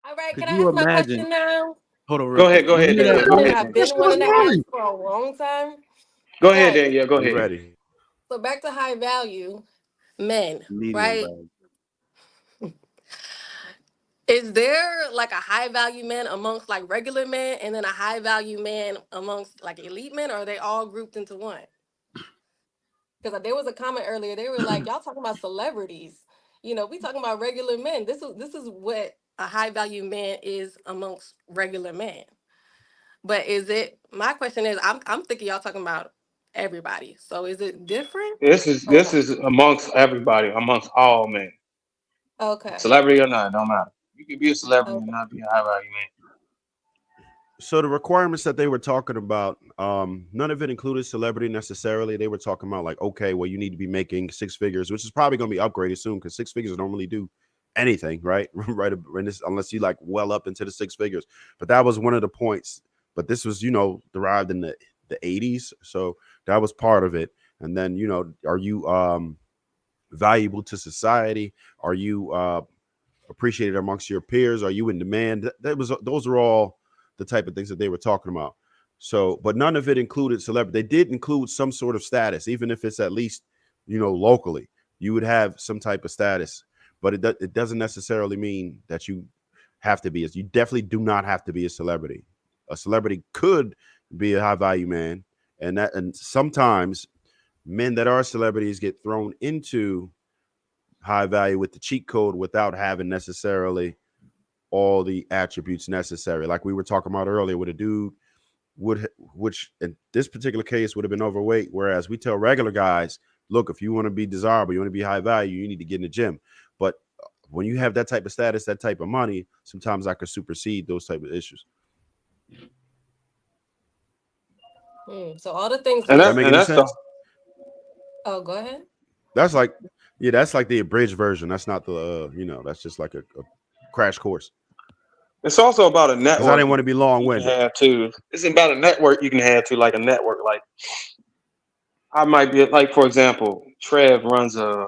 All right, can Could I you ask my imagine? question now? Hold on, real Go quick. ahead, go Could ahead, you This is Danielle. Go imagine? something ahead, I've Danielle. been wanting to ask for a long time. Go ahead, Right. Danielle. Go We ahead. ready? So back to high value men, Medium right? value. Is there like a high value man amongst like regular men and then a high value man amongst like elite men, or are they all grouped into one? Because there was a comment earlier. They were like, "Y'all talking about celebrities? We talking about regular men. This is what a high value man is amongst regular men." But is it? My question is, I'm thinking y'all talking about everybody. So is it different or This not? is amongst everybody, amongst all men, Okay. celebrity or not, it don't matter. You can be a celebrity and Okay. not be a high value man. So the requirements that they were talking about, none of it included celebrity necessarily. They were talking about like, okay, well, you need to be making six figures, which is probably going to be upgraded soon because six figures don't really do anything, right? Right, in this, unless you like well up into the six figures. But that was one of the points. But this was, derived in the 80s, so that was part of it. And then, are you valuable to society? Are you appreciated amongst your peers? Are you in demand? Those are all the type of things that they were talking about. So, but none of it included celebrity. They did include some sort of status, even if it's at least, locally, you would have some type of status. But it doesn't necessarily mean that you have to be. You definitely do not have to be a celebrity. A celebrity could be a high value man, and sometimes men that are celebrities get thrown into high value with the cheat code without having necessarily all the attributes necessary. Like we were talking about earlier, with a dude which in this particular case would have been overweight. Whereas we tell regular guys, look, if you want to be desirable, you want to be high value, you need to get in the gym. But when you have that type of status, that type of money, sometimes I could supersede those type of issues. So all the things And Does that that this. make and any that's the sense? Oh, go ahead. That's like, yeah, that's like the abridged version. That's not the, that's just like a crash course. it's also about a Because I network didn't want to be long you can winded. have too. It's about a network you can have too, like a network. Like I might be like, for example, Trev runs a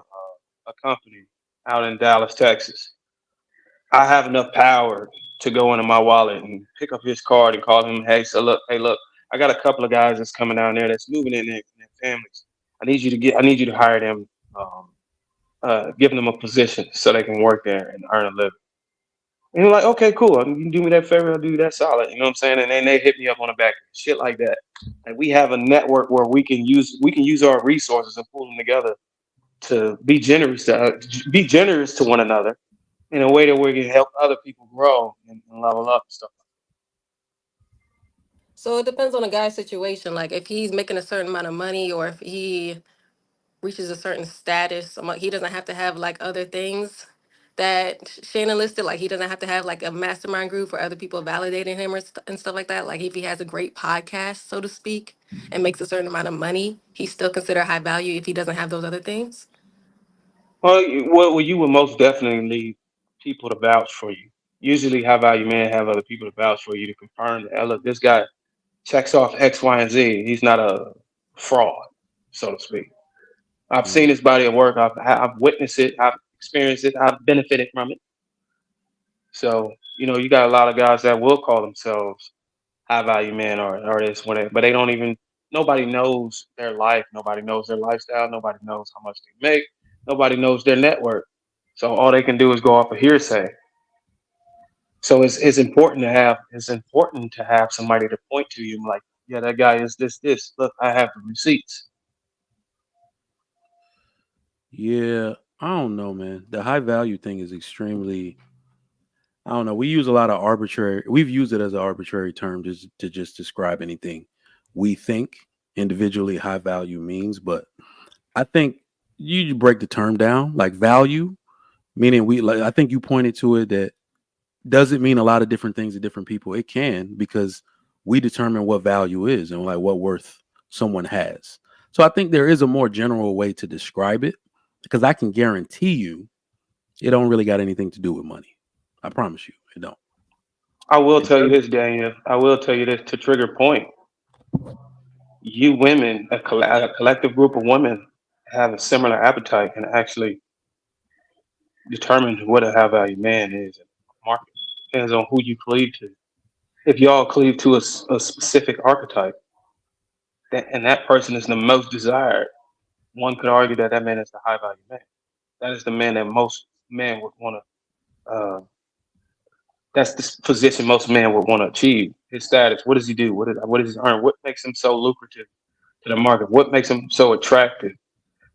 company out in Dallas, Texas. I have enough power to go into my wallet and pick up his card and call him, hey, so look, hey, look, I got a couple of guys that's coming down there that's moving in their families. I need you to hire them, give them a position so they can work there and earn a living. And you're like, okay, cool. You can do me that favor, I'll do you that solid. You know what I'm saying? And then they hit me up on the back, shit like that. And we have a network where we can use our resources and pull them together to be generous to one another in a way that we can help other people grow and level up and stuff. So it depends on the guy's situation. Like if he's making a certain amount of money, or if he reaches a certain status, he doesn't have to have like other things that Shannon listed. Like he doesn't have to have like a mastermind group for other people validating him and stuff like that. Like if he has a great podcast, so to speak, and makes a certain amount of money, he's still considered high value if he doesn't have those other things. Well, you would most definitely need people to vouch for you. Usually, high value men have other people to vouch for you to confirm that, hey, look, this guy checks off X, Y, and Z. He's not a fraud, so to speak. I've seen Mm. his body of work. I've witnessed it. I've experienced it. I've benefited from it. So you got a lot of guys that will call themselves high value men or this whatever, but they don't even. Nobody knows their life. Nobody knows their lifestyle. Nobody knows how much they make. Nobody knows their network. So all they can do is go off of hearsay. So it's important to have somebody to point to you like, yeah, that guy is this. Look, I have the receipts. Yeah, I don't know, man. The high value thing is extremely. I don't know. We use a lot of arbitrary. We've used it as an arbitrary term to just describe anything we think individually high value means. But I think you break the term down like value, meaning we like. I think you pointed to it that doesn't mean a lot of different things to different people. It can because we determine what value is and like what worth someone has. So I think there is a more general way to describe it because I can guarantee you it don't really got anything to do with money. I promise you it don't. I will It tell you does. this, Daniel. I will tell you this to trigger point. You women, a collective group of women, have a similar appetite and actually determine what a high value man is in the market. Depends on who you cleave to. If y'all cleave to a specific archetype, and that person is the most desired, one could argue that that man is the high value man. That is the man that most men would want to. That's the position most men would want to achieve. His status. What does he do? What does he earn? What makes him so lucrative to the market? What makes him so attractive?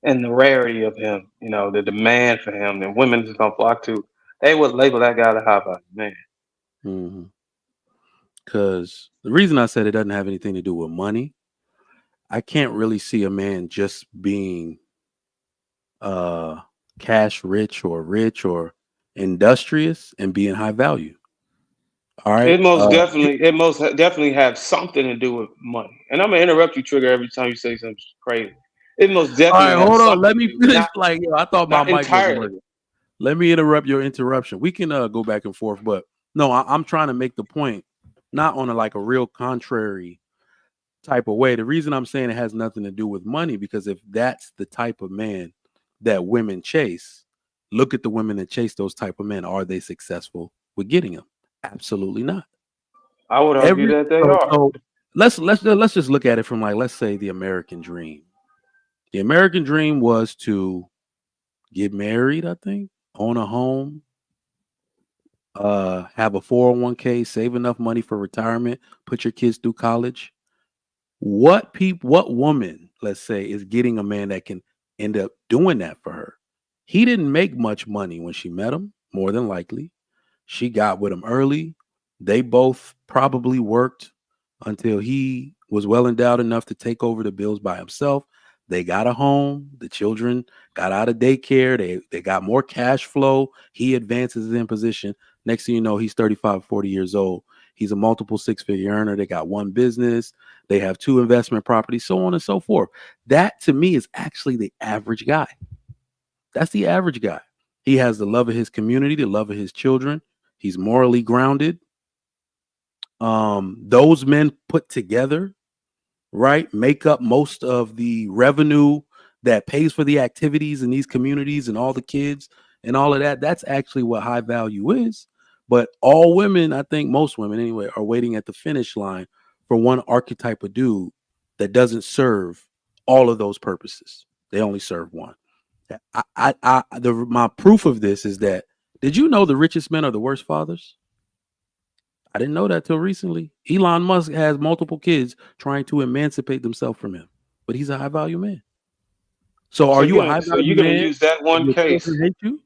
And the rarity of him, the demand for him, and women is gonna flock to. They would label that guy the high value man. Because the reason I said it doesn't have anything to do with money, I can't really see a man just being cash rich or industrious and being high value. All right. It most definitely have something to do with money. And I'm gonna interrupt you, Trigger, every time you say something crazy. It most definitely. All right, hold on. Let me finish. I thought my mic was working. Let me interrupt your interruption. We can go back and forth, but no, I'm trying to make the point, not on a real contrary type of way. The reason I'm saying it has nothing to do with money, because if that's the type of man that women chase, look at the women that chase those type of men. Are they successful with getting them? Absolutely not. I would argue that they are. So let's just look at it from let's say the American dream. The American dream was to get married, I think, own a home, have a 401k, save enough money for retirement, put your kids through college. What woman, let's say, is getting a man that can end up doing that for her? He didn't make much money when she met him, more than likely. She got with him early. They both probably worked until he was well endowed enough to take over the bills by himself. They got a home. The children got out of daycare. They got more cash flow. He advances in position. Next thing you know, he's 35, 40 years old. He's a multiple six-figure earner. They got one business. They have 2 investment properties, so on and so forth. That, to me, is actually the average guy. That's the average guy. He has the love of his community, the love of his children. He's morally grounded. Those men put together, right, make up most of the revenue that pays for the activities in these communities and all the kids and all of that. That's actually what high value is. But all women, I think most women anyway, are waiting at the finish line for one archetype of dude that doesn't serve all of those purposes. They only serve one. My proof of this is that, did you know the richest men are the worst fathers? I didn't know that till recently. Elon Musk has multiple kids trying to emancipate themselves from him, but he's a high value man. So are you a high value man? So you're going to use that one case. Hate you?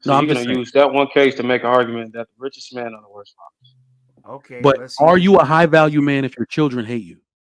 So no, you're going to use that one case to make an argument that the richest men are the worst fathers. Okay. But are you a high value man if your children hate you?